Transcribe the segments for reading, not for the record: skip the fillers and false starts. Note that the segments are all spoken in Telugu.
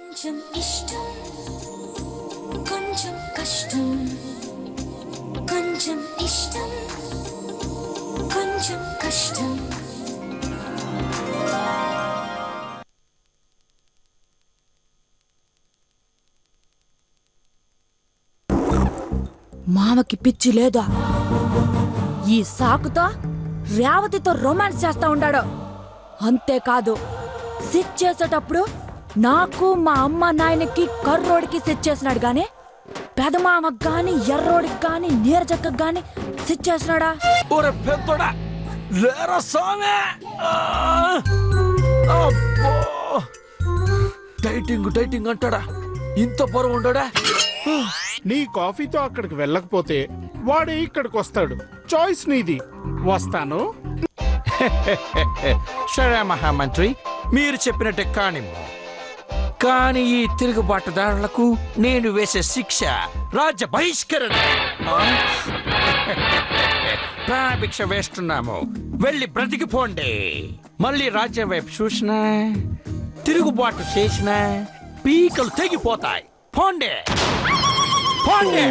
కొంచెం ఇష్టం కొంచెం కష్టం కొంచెం ఇష్టం కొంచెం కష్టం మామకి పిచ్చి లేదా? ఈ సాకుతో రేవతితో రొమాన్స్ చేస్తా ఉన్నాడు. అంతేకాదు సిట్ చేసేటప్పుడు నాకు మా అమ్మ నాయనకి కర్రోడికి సిట్ చేసినాడు గాని పెదమామకు గాని ఎర్రోడికి గాని నీరజక్కకు గాని సిట్ చేసినాడా? డైటింగ్ అంటాడా? ఇంత బరువు ఉండడా? నీ కాఫీతో అక్కడికి వెళ్ళకపోతే వాడే ఇక్కడికి వస్తాడు. చాయిస్ నీది. వస్తాను. సరే మహామంత్రి, మీరు చెప్పినట్టే కానిమ్ము. కానీ ఈ తిరుగుబాటుదారులకు నేను వేసే శిక్ష రాజ్య బహిష్కరణ. ప్రాణభిక్ష వేస్తున్నాము, వెళ్ళి బ్రతికిపోండి. మళ్ళీ రాజ్యం వైపు చూసినా తిరుగుబాటు చేసినా పీకలు తెగిపోతాయి. పోండి పోండి.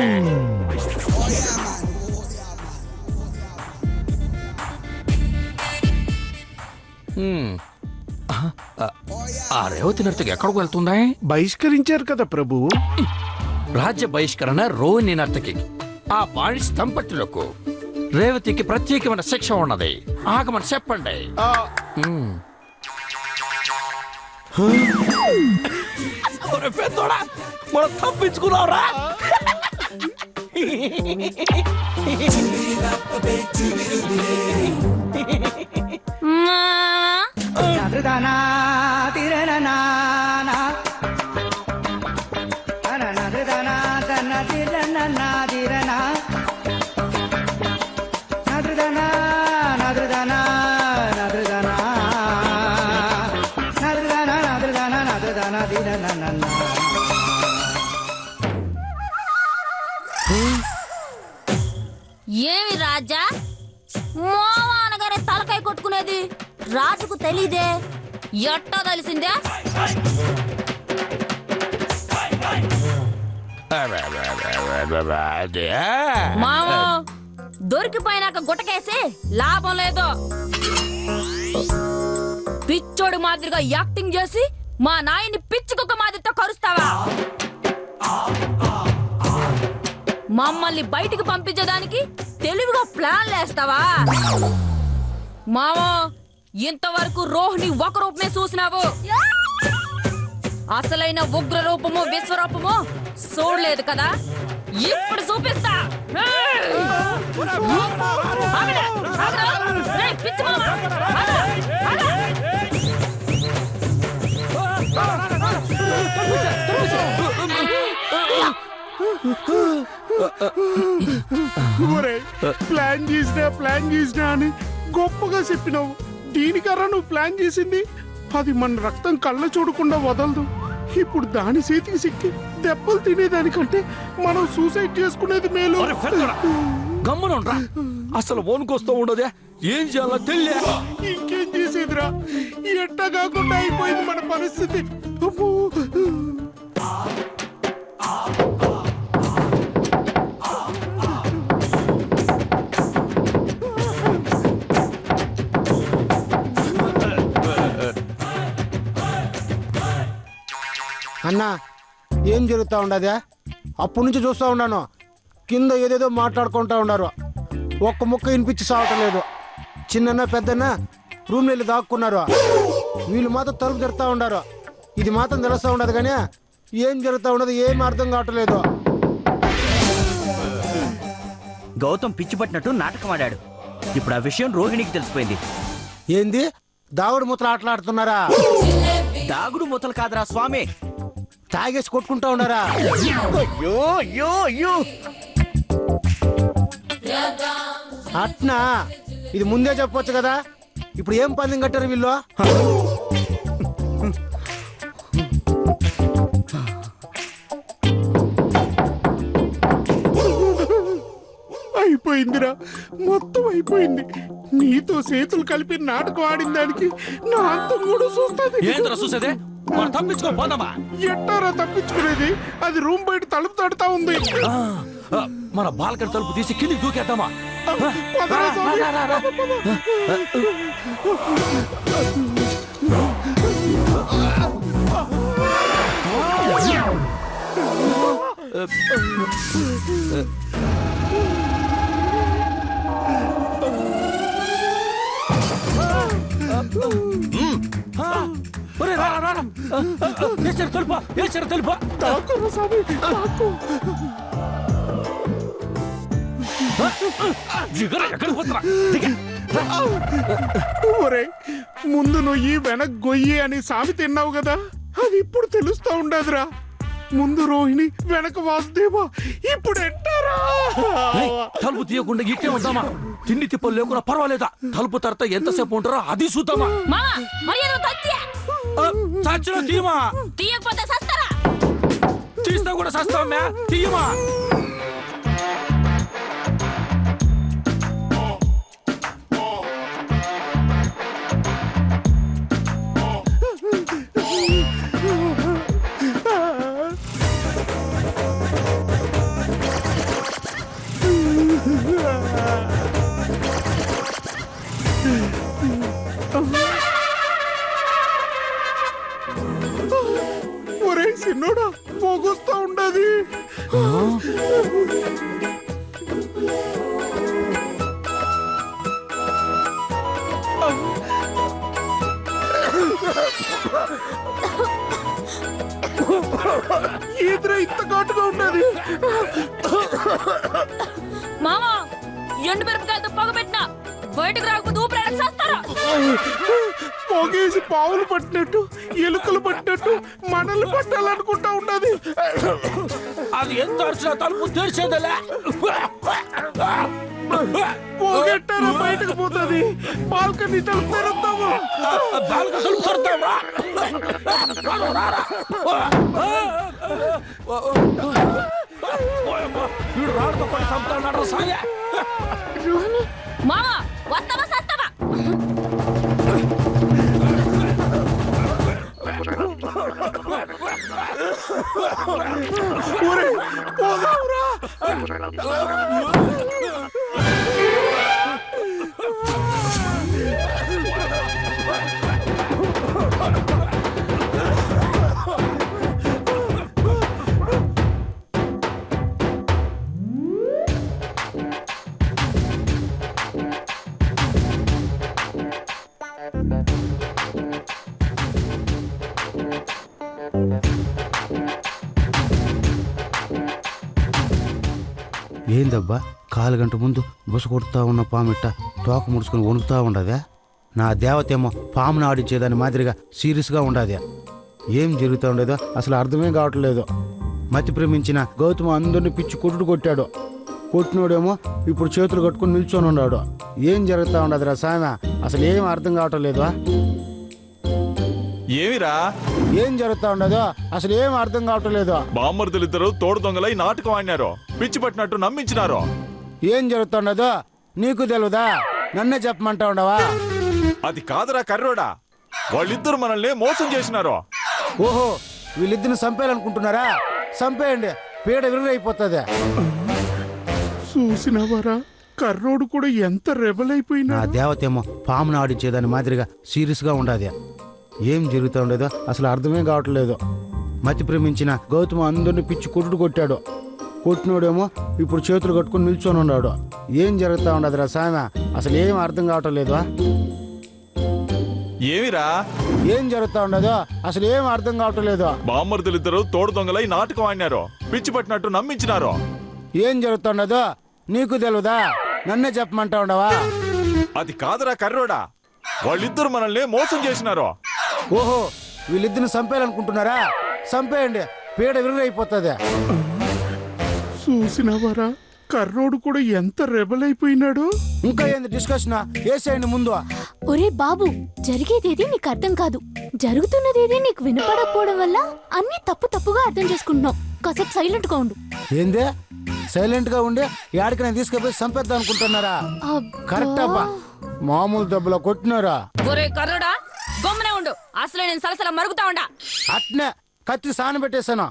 ఆ రేవతి నర్తకి ఎక్కడికి వెళ్తుందా? బహిష్కరించారు కదా ప్రభు. రాజ్య బహిష్కరణ రోహిణి నర్తకి, ఆ బాణి స్తంపట్టులకు రేవతికి ప్రత్యేకమైన శిక్ష ఉన్నది. ఆగమని చెప్పండి. మనం తప్పించుకున్నావురా. ఏమి రాజా మోవానగానే తలకాయ కొట్టుకునేది? రాజుకు తెలీదే? ఎట్టా తెలిసిందే? మామా దొరికిపోయినాక గుట్టకేసి లాభం లేదు. పిచ్చోడు మాదిరిగా యాక్టింగ్ చేసి మా నాయన్ని పిచ్చి కుక్క మాదిరితో కరుస్తావా? మమ్మల్ని బయటికి పంపించడానికి తెలివిగా ప్లాన్ లేస్తావా? మామా ఇంతవరకు రోహిణి ఒక రూపమే చూసినావు. అసలైన ఉగ్ర రూపము విశ్వరూపము చూడలేదు కదా? ఇప్పుడు చూపిస్తా. పిచ్చి మామ ప్లాన్ చేసినా అని గొప్పగా చెప్పినావు. దీనికరా నువ్వు ప్లాన్ చేసింది? అది మన రక్తం కళ్ళ చూడకుండా వదలదు. ఇప్పుడు దాని చేతికి సిక్కి దెబ్బలు తినేదానికంటే మనం సూసైడ్ చేసుకునేది మేలు. గమ్మనుండ్రా, అసలు ఓనుకొస్తూ ఉండదే. ఏం చేయాలో తెలియ. ఇంకేం చేసేదిరా? ఎట్టా కాకుండా అయిపోయింది మన పరిస్థితి. అన్నా ఏం జరుగుతా ఉండదా? అప్పటి నుంచి చూస్తూ ఉన్నాను. కింద ఏదేదో మాట్లాడుకుంటా ఉన్నారు. ఒక్క ముక్క వినిపించి సావటం లేదు. చిన్న పెద్దన్న రూమ్ వెళ్ళి దాక్కున్నారు. వీళ్ళు మాత్రం తలుపు జరుగుతూ ఉన్నారు. ఇది మాత్రం తెలుస్తూ ఉండదు కానీ ఏం జరుగుతూ ఉండదు ఏం అర్థం కావట్లేదు. గౌతమ్ పిచ్చి పట్టినట్టు నాటకం ఆడాడు. ఇప్పుడు ఆ విషయం రోహిణికి తెలిసిపోయింది. ఏంది దాగుడు ముత్తలు ఆటలాడుతున్నారా? దాగుడు మూతలు కాదురా స్వామి, తాగేసి కొట్టుకుంటా ఉన్నారా? అట్నా? ఇది ముందే చెప్పొచ్చు కదా. ఇప్పుడు ఏం పందెం కట్టారు వీళ్ళు? అయిపోయిందిరా, మొత్తం అయిపోయింది. నీతో చేతులు కలిపి నాటకం ఆడిన దానికి నా అంతం కూడా చూస్తుంది. ఏంద్ర చూసేదే? మనం తప్పించుకొని పోదామా? ఎట్టారా తప్పించుకునేది? అది రూమ్ బయట తలుపు తడుతా ఉంది. మన బాల్కనీ తలుపు తీసి కిందికి దూకేద్దామా? పదరా స్వామి. ఒరేయ్, రారా, రారా. ఏసారు తలుపా, ఏసారు తలుపా. తాకురా స్వామి, తాకు. దిగరా, ఎక్కడికి పోతున్నా? దిగ. ఒరే, ముందు నొయ్యి వెనక్ గొయ్యి అని సామెత తిన్నావు కదా, అది ఇప్పుడు తెలుస్తా ఉండదురా. ముందు రోహిణి వెనక వాసుదేవా, ఇప్పుడు ఎట్టారా? ఏయ్, తలుపు తీయకుండా ఇట్టే ఉందామా? తిండి తిప్పలు లేకుండా పర్వాలేదా? తలుపు తరత ఎంతసేపు ఉంటారో అది చూద్దామా? మామా మర్యాద తత్య చచ్చిన తీయమా, తీయకపోతే సస్తారా? తీస్తా కూడా సస్తామా, తీయమా. ఒరే చిన్నోడా, పోగొస్తా ఉండదు. ఈద్ర ఇంత ఘాటుగా ఉన్నది. మామా ఎండు మిరపకాయలతో పొగ పెట్టినా బయటకు రాకపోతే ఊపిరాడక సస్తారా? పొగేసి పావులు పట్టినట్టు, ఎలుకలు పట్టినట్టు మనల్ని పట్టాలనుకుంటా ఉన్నది. అది ఎంత అరిచినా తలుపు తెరిచేదలే. పోగెట్టారా బయటకు పోతుంది. బాల్కనీ తలుపు తెరుద్దాము. బాల్కనీ తలుపు తెరుద్దామా? వీడు రాడుతో కొన్ని సంతాడు సాగే. మామా వస్తావా సస్తావా? ఒరే, పోదాంరా. ఏందబ్బా 4 గంట ముందు బుస కొడుతా ఉన్న పామిట్ట తోక ముడుచుకుని వణుకుతా ఉండదా? నా దేవతేమో పామును ఆడించేదాని మాదిరిగా సీరియస్గా ఉండదా? ఏం జరుగుతూ ఉండేదో అసలు అర్థమే కావట్లేదు. మతి ప్రేమించిన గౌతమ్ అందరిని పిచ్చి కొట్టాడు. కొట్టినోడేమో ఇప్పుడు చేతులు కట్టుకుని నిల్చొని ఉన్నాడు. ఏం జరుగుతూ ఉండదురా సామె? అసలు ఏం అర్థం కావటం లేదు. ఏమిరా ఏం జరుగుతూ ఉండదో అసలు ఏం అర్థం కావటం లేదు. బామ్మర్దులిద్దరు తోడు దొంగలై నాటకం ఆడినారు, పిచ్చి పట్టినట్టు నమ్మించినారు. ఏం జరుగుతుండదో నీకు తెలుదా? నన్నే చెప్పమంటా ఉండవా? అది కాదురా కర్రోడా, వాళ్ళిద్దరు మనల్ని మోసం చేసినారు. ఓహో, వీళ్ళిద్దరిని చంపేయాలనుకుంటున్నారా? చంపేయండి, పీడ విరుగైపోతుంది. చూసినవారా, కర్రోడు కూడా ఎంత రెబల్ అయిపోయినా. నా దేవతేమో పామును ఆడించేదాని మాదిరిగా సీరియస్గా ఉండదు. ఏం జరుగుతూ ఉండేదో అసలు అర్థమే కావట్లేదు. మతి ప్రేమించిన గౌతమ్ అందరిని పిచ్చి కొట్టాడు. కొట్టినోడేమో ఇప్పుడు చేతులు కట్టుకుని నిల్చొని ఉన్నాడు. ఏం జరుగుతూ ఉండదురా సామె? అసలు ఏం అర్థం కావటం లేదు. ఏమిరా ఏం జరుగుతూ ఉండదో అసలు ఏం అర్థం కావటం లేదు. బామ్మర్దులిద్దరు తోడు దొంగలై నాటకం ఆడినారు, పిచ్చి పట్టినట్టు నమ్మించినారు. ఏం జరుగుతుండదో నీకు తెలుదా? నన్నే చెప్పమంటా ఉండవా? అది కాదురా కర్రోడా, వాళ్ళిద్దరు మనల్ని మోసం చేసినారు. ఓహో, వీళ్ళిద్దరిని చంపేయాలనుకుంటున్నారా? చంపేయండి, పీడ విరుగైపోతుంది. చూసినవారా, కర్రోడు కూడా ఎంత రెబల్ అయిపోయినాడు. ఇంకా ఏంది డిస్కషన్? వేసేయండి ముందు. ఒరే బాబు, జరిగేదేది నీకు అర్థం కాదు, జరుగుతున్నదేది నీకు వినపడకపోవడం వల్ల అన్ని తప్పుగా అర్థం చేసుకుంటున్నావు. కాసేపు సైలెంట్ గా ఉండు. ఏందే సైలెంట్ గా ఉండి యాడికి నేను తీసుకుపోయి చంపేద్దాం అనుకుంటున్నారా? అబ్బా. కరెక్ట్ అబ్బా, మామూలు దెబ్బలో కొట్టినారా? ఒరే కర్రడా, గమ్మునే ఉండు. అసలు నేను సలసల మరుగుతా ఉండా. అట్నే కత్తి సాన పెట్టేశాను.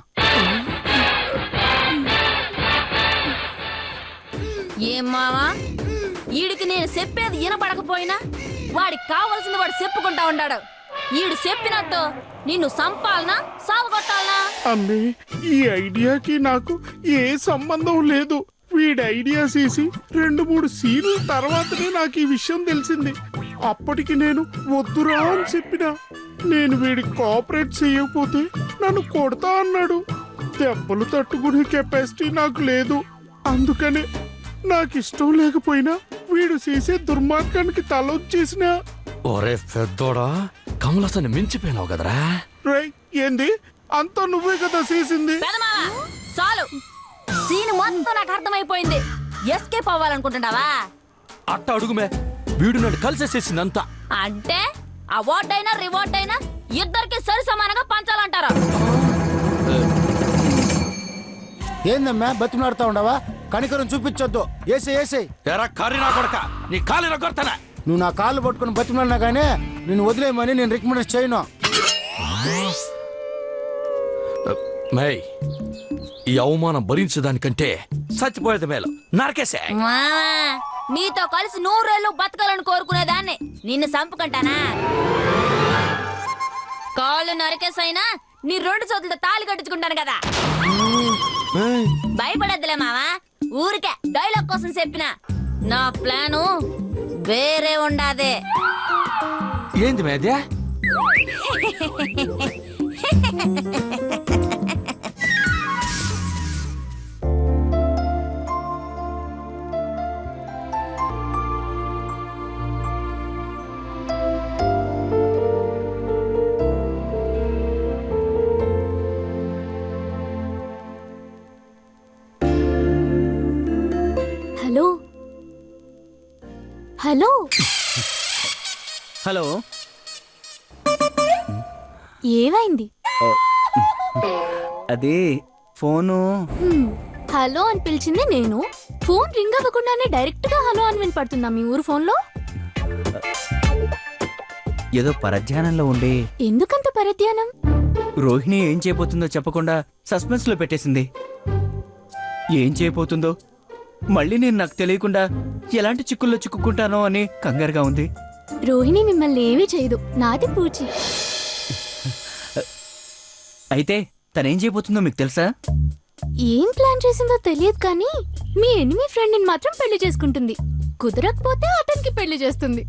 ఏం మావా, ఈడికి నేను చెప్పేది వినపడకపోయినా వాడికి కావలసింది వాడు చెప్పుకుంటా ఉన్నాడు. ఈడు చెప్పినట్టు నిన్ను సంపాలనా సావగొట్టాలనా? అమ్మే, ఈ ఐడియాకి నాకు ఏ సంబంధం లేదు. వీడి ఐడియా చేసి 2-3 సీన్ల తర్వాతనే నాకు ఈ విషయం తెలిసింది. అప్పటికి నేను వద్దురా అని చెప్పినా నేను వీడికి కోఆపరేట్ చేయకపోతే నన్ను కొడతా అన్నాడు. దెబ్బలు తట్టుకునే కెపాసిటీ నాకు లేదు. అందుకనే నాకు ఇష్టం లేకపోయినా వీడు చేసే దుర్మార్గానికి తలొచ్చేసిన. ఒరే పెద్దోడా, కమలాసని మించిపోయినావు కదరా. రై, ఏంది అంతా నువ్వే కదా చేసింది? పెదమావా, చాలు. సీన్ మొత్తం నాకు అర్థమైపోయింది. ఎస్కేప్ అవ్వాలనుకుంటున్నావా? అట్ట అడుగుమే, వీడు నన్ను కలిసేసేసిందంతా. అంటే ఆ ఓట్ అయినా రివార్డ్ అయినా ఇద్దరికి సరి సమానంగా పంచాలంటారా? ఏందమ్మా బతిమలాడుతా ఉండవా? కనికరం చూపించొద్దు. ఏసే ఏసే. ఎరా కరీనా కొడక, నీ కాలిన కొడతానా? నువ్వు నా కాళ్ళు పట్టుకుని బతిమలాడినా కానీ నేను వదిలేయమని నేను రికమెండ్ చేయను. మై, ఈ అవమానం భరించడానికంటే చచ్చిపోయేది మేలు. నరకేసే. మావా, నీతో కలిసి 100 ఏళ్ళు బతకాలని కోరుకునేదాన్ని నిన్ను చంపుకుంటానా? కాళ్ళు నరికేసైనా నీ 2 చేతులతో తాళి కట్టించుకుంటాను కదా. భయపడద్దులే మావా, ఊరికే డైలాగ్ కోసం చెప్పిన. నా ప్లాను వేరే ఉండాదే. ఏంది మేద్యా? హలో హలో హలో, ఏమైంది? అదే ఫోను. హలో అని పిలిచింది నేను. ఫోన్ రింగ్ అవ్వకుండానే డైరెక్ట్ గా హలో అని వినపడుతుందా మీ ఊరు ఫోన్లో? ఏదో పరధ్యానంలో ఉండి ఎందుకంత పరధ్యానం? రోహిణి ఏం చేయబోతుందో చెప్పకుండా సస్పెన్స్ లో పెట్టేసింది. ఏం చేయబోతుందో మళ్ళీ నేను నాకు తెలియకుండా ఎలాంటి చిక్కుల్లో చిక్కుకుంటానో అని కంగారుగా ఉంది. రోహిణి మిమ్మల్ని ఏమీ చేయదు, నాది పూచి. అయితే తనేం చేయబోతుందో మీకు తెలుసా? ఏం ప్లాన్ చేసిందో తెలియదు కానీ మీ ఎనిమి ఫ్రెండ్ ని మాత్రం పెళ్లి చేసుకుంటుంది. కుదరకపోతే అతనికి పెళ్లి చేస్తుంది.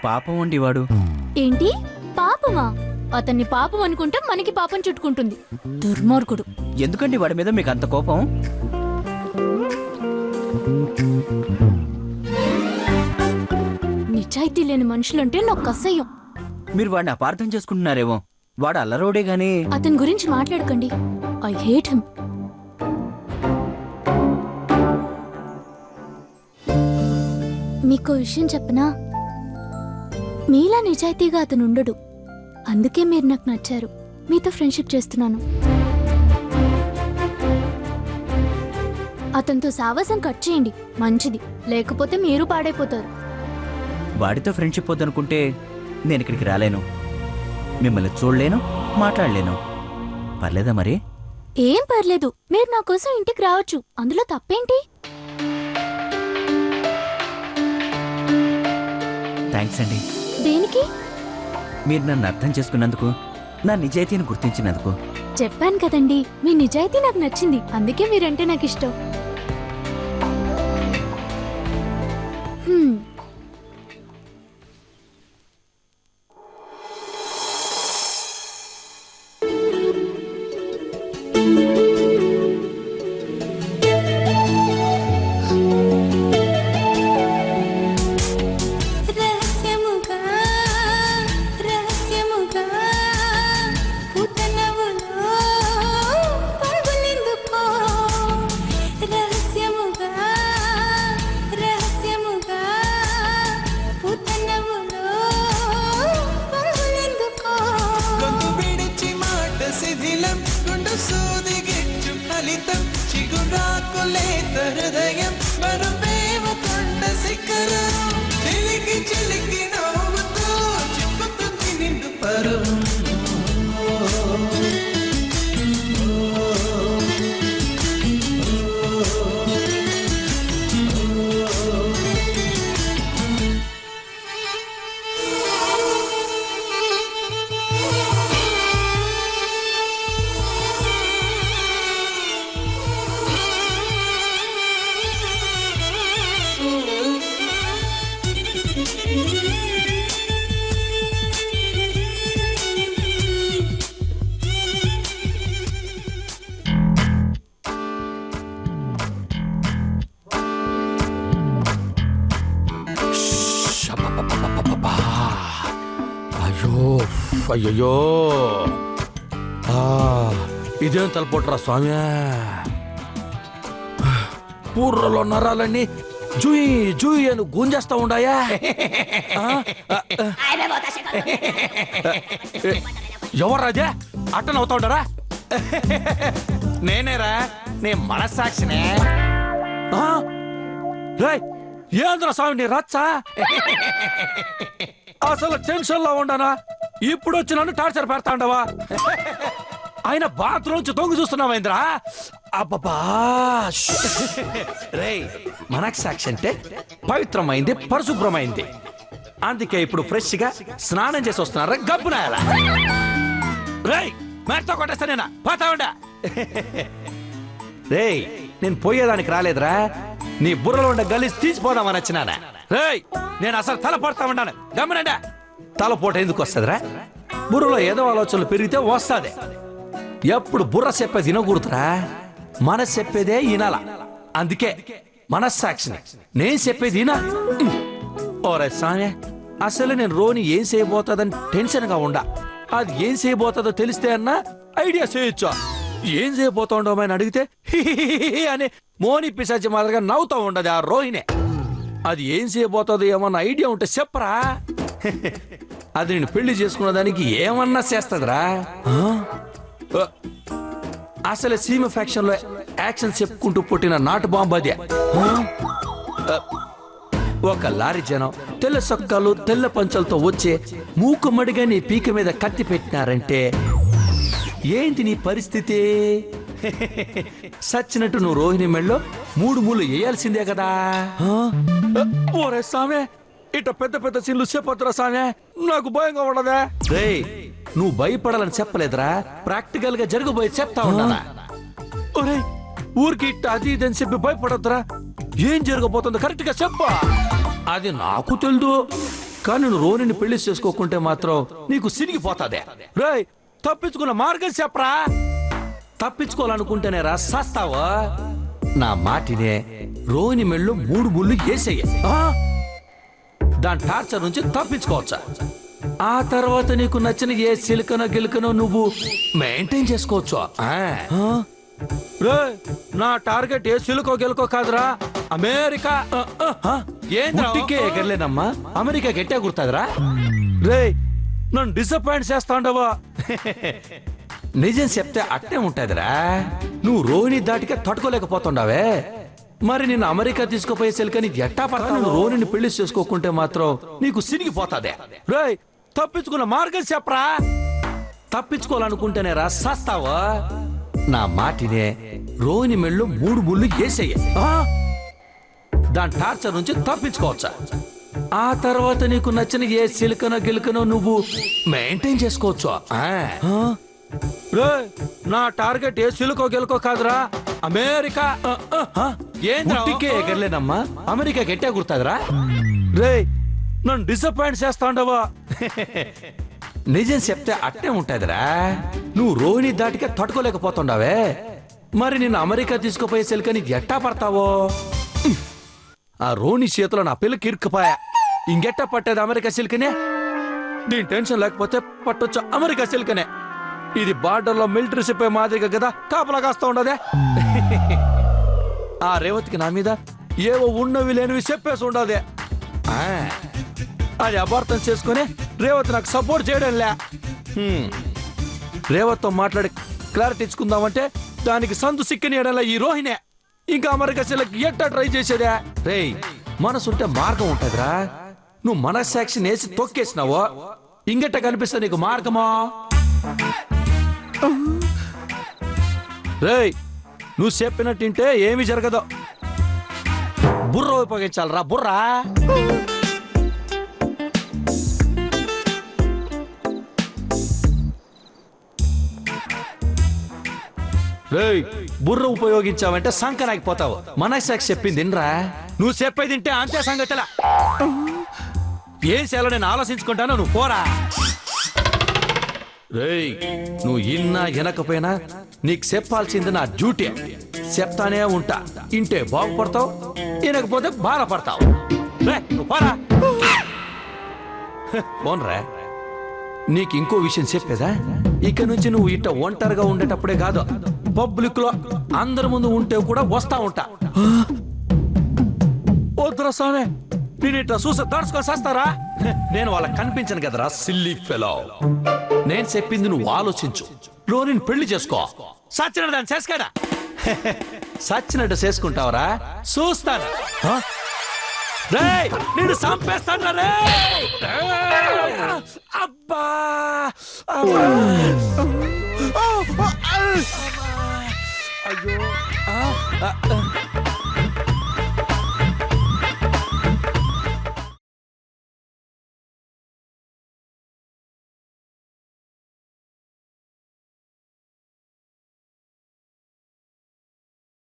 పాపం అండి వాడు. ఏంటి పాపమా? అతన్ని పాపం అనుకుంటే మనకి పాపం చుట్టుకుంటుంది. దుర్మార్గుడు. ఎందుకండి వాడి మీద మీకు అంత కోపం? నిజాయితీ లేని మనుషులంటే నాకు అసహ్యం. మీరు వాడిని అపార్థం చేసుకుంటున్నారేమో. వాడు అల్లరోడే గాని. అతని గురించి మాట్లాడకండి. I hate him. మీకు విషయం చెప్పనా? మీలా నిజాయితీగా అతను ఉండడు. అందుకే మీరు నాకు నచ్చారు. మీతో ఫ్రెండ్షిప్ చేస్తున్నాను. అతనితో సావాసం కట్ చేయండి, మంచిది. లేకపోతే మీరు పాడైపోతారు. వాడితో ఫ్రెండ్షిప్ వద్దనుకుంటే నేను ఇక్కడికి రాలేను, మిమ్మల్ని చూడలేను, మాట్లాడలేను. పర్లేదా మరి? ఏం పర్లేదు, మీరు నా కోసం ఇంటికి రావచ్చు. అందులో తప్పేంటి? థ్యాంక్స్ అండి. దేనికి? మీరు నన్ను అర్థం చేసుకున్నందుకు, నా నిజాయితీని గుర్తించినందుకు. చెప్పాను కదండి, మీ నిజాయితీ నాకు నచ్చింది. అందుకే మీరంటే నాకు ఇష్టం. రహస్యముగా రహస్యముగా పుతనవులో పరుగులెందుకో. రహస్యముగా రహస్యముగా పుతనవులో పరుగులెందుకో. గొంతు విడిచి మాట శిథిలం, గుండు సూదిగిచ్చు ఫలితం, చిగురాకులేత హృదయం, మరుపేవ కొండ శిఖరం, చిలికి చిలికి నవ్వుతూ చిప్పు అయ్యయ్యో ఇదేం తలపోట్రా స్వామి. బుర్రలో నరాలన్నీ జూయి జూయి అని గుంజేస్తా ఉండాయా. ఎవర్రాజా అట్టనవుతా ఉండరా? నేనేరా, నే మనస్సాక్షినే. ఏంద్ర స్వామి నీ రచ్చ? అసలు టెన్షన్ లో ఉండనా? ఇప్పుడు వచ్చి నన్ను టార్చర్ పెడతా ఉండవా? ఆయన బాత్రూమ్ తొంగి చూస్తున్నావేంద్రా? అబ్బా రే, మనస్సాక్షి అంటే పవిత్రమైంది, పరిశుభ్రమైంది. అందుకే ఇప్పుడు ఫ్రెష్ గా స్నానం చేసి వస్తున్నారా గబ్బునాయాల? రేయ్ మేటతో కొట్టేస్తానేనా? పోతా ఉండా. రేయ్ నేను పోయేదానికి రాలేదురా, నీ బుర్రలో ఉండే గలీజ్ తీసిపోదామని వచ్చినానా? రేయ్ నేను అసలు తల పడతా ఉన్నాను, గమనండా. తలపోట ఎందుకు వస్తుందిరా? బుర్రలో ఏదో ఆలోచనలు పెరిగితే వస్తాది. ఎప్పుడు బుర్ర చెప్పేది వినకూడదురా, మనసు చెప్పేదే వినాల. అందుకే మనస్సాక్షిని నేను చెప్పేది వినా. ఓరే సామే, అసలు నేను రోని ఏం చేయబోతుందని టెన్షన్ గా ఉండా. అది ఏం చేయబోతుందో తెలిస్తే అన్నా ఐడియా చేయొచ్చా? ఏం చేయబోతుండో అని అడిగితే అని మోని పిశాచి మాదిరిగా నవ్వుతూ ఉండదు ఆ రోహిణే. అది ఏం చేయబోతుందో ఏమన్నా ఐడియా ఉంటే చెప్పరా. అది నేను పెళ్లి చేసుకున్న దానికి ఏమన్నా చేస్తుందిరా. అసలు సీమ ఫ్యాక్షన్ లో యాక్షన్ చెప్పుకుంటూ పుట్టిన నాటు బాంబు అదే. ఒక లారీ జనం తెల్ల సొక్కాలు తెల్ల పంచలతో వచ్చే మూకుమ్మడిగా నీ పీక మీద కత్తి పెట్టినారంటే ఏంటి నీ పరిస్థితి? సచ్చినట్టు నువ్వు రోహిణి మెళ్ళలో 3 ముళ్ళు వేయాల్సిందే కదా. ఓరే సామే, ఇట పెద్ద పెద్ద సీన్లు చెప్పొద్దురా సామే, నాకు భయంగా ఉండదా? రే నువ్వు భయపడాలని చెప్పలేదురా, ప్రాక్టికల్ గా జరగబోయే చెప్తా ఉన్నానా? ఒరే ఊరికి ఇట్ట అది ఇది అని చెప్పి భయపడొద్దురా. ఏం జరగబోతుందో కరెక్ట్ గా చెప్ప. అది నాకు తెలుదు, కానీ నువ్వు రోహిణిని పెళ్లి చేసుకోకుంటే మాత్రం నీకు సిరిగిపోతాదే. రేయ్ తప్పించుకున్న మార్గం చెప్పరా. తప్పించుకోవాలనుకుంటేనే రా సస్తావా. నా మాటినే, రోహిణి మెళ్ళు 3 ముళ్ళు వేసేయ. దాని టార్చర్ నుంచి తప్పించుకోవచ్చా? ఆ తర్వాత నీకు నచ్చిన ఏ సిలికనో గిలికనో నువ్వు మెయింటైన్ చేసుకోవచ్చు. నా టార్గెట్ ఏ సిలుకో గెలుకో కాదురా, అమెరికా. ఏంటికే ఎగరలేనమ్మా, అమెరికా గట్టే గుర్తాదిరా. రే నన్ను డిసప్పాయింట్ చేస్తా ఉండవా? నిజం చెప్తే అట్టే ఉంటదిరా. నువ్వు రోహిణి దాటికే తట్టుకోలేకపోతుండావే, మరి నిన్ను అమెరికా తీసుకుపోయే సిలికని ఎట్టా పడతావు? నువ్వు రోహిణిని పెళ్లి చేసుకోకుంటే మాత్రం నీకు సిరిగిపోతాదే. రేయ్ తప్పించుకున్న మార్గం చెప్పరా. తప్పించుకోవాలనుకుంటేనే రా సస్తావా. నా మాటినే, రోహిణి మెళ్ళు 3 ముళ్ళు వేసేయ. దాని టార్చర్ నుంచి తప్పించుకోవచ్చా? ఆ తర్వాత నీకు నచ్చిన ఏ సిలికనో గిలికనో నువ్వు మెయింటైన్ చేసుకోవచ్చు. నా టార్గెట్ ఏ సిలుకో గెలుకో కాదురా, అమెరికా. ఏంటికే ఎగరలేనమ్మా, అమెరికా గట్టే గుర్తాదిరా. రే నన్ను డిసప్పాయింట్ చేస్తా ఉండవా? నిజం చెప్తే అట్టే ఉంటదిరా. నువ్వు రోహిణి దాటికే తట్టుకోలేకపోతుండావే, మరి నిన్ను అమెరికా తీసుకుపోయే సిలికని ఎట్టా పడతావో? ఆ రోహిణి చేతిలో నా పిల్లకి ఇరుక్కుపోయా. ఇంకెట్టా పట్టేది అమెరికా సిల్కనే? దీని టెన్షన్ లేకపోతే పట్టొచ్చు అమెరికా సిల్కనే. ఇది బార్డర్లో మిలిటరీ షిప్ మాదిరిగా కదా కాపలా కాస్తా ఉండదే. ఆ రేవతికి నా మీద ఏవో ఉన్నవి లేనివి చెప్పేసి ఉండదే. అది అపార్థం చేసుకుని రేవతి నాకు సపోర్ట్ చేయడంలే. రేవత్తో మాట్లాడి క్లారిటీ ఇచ్చుకుందామంటే దానికి సందు సిక్కనియడంలా ఈ రోహిణే. ఇంకా అమెరికా సిల్క్ ఎట్టా ట్రై చేసేదా? రేయ్ మనసుంటే మార్గం ఉంటదిరా. నువ్వు మనస్సాక్షి నేసి తొక్కేసినావో ఇంకెట్ట కనిపిస్తా నీకు మార్గమా? రేయ్ నువ్వు చెప్పినట్టుంటే ఏమి జరగదు. బుర్ర ఉపయోగించాలరా, బుర్రా. రేయ్ బుర్ర ఉపయోగించావంటే సంకనాగిపోతావు. మనస్సాక్షి చెప్పింది రా, నువ్వు చెప్పేది తింటే అంతే సంగతిలా. ఏం చేయాలో నేను ఆలోచించుకుంటాను, నువ్వు పోరా. రేయ్ నువ్వు ఇన్నా వినకపోయినా నీకు చెప్పాల్సింది నా డ్యూటీ. చెప్తానే ఉంటా. ఇంటే బాగుపడతావు, వినకపోతే బాధపడతావు. రే నువ్వు పోరా. పోన్రా, నీకు ఇంకో విషయం చెప్పేదా? ఇక నుంచి నువ్వు ఇట్ట ఒంటరిగా ఉండేటప్పుడే కాదు, పబ్లిక్ లో అందరి ముందు ఉంటే కూడా వస్తా ఉంటా. వద్దురా స్వామి, నేను ఇట్లా చూసి దడుచుకొని చేస్తారా? నేను వాళ్ళకి కనిపించను కదరా సిల్లీ ఫెలో. నేను చెప్పింది నువ్వు ఆలోచించు. లోని పెళ్లి చేసుకో. సచ్చినట్టు దాన్ని చేసుకోడా? సచ్చినట్టు చేసుకుంటావరా? చూస్తాను. రేయ్, నిన్ను చంపేస్తాను రే. అబ్బా అయ్యో.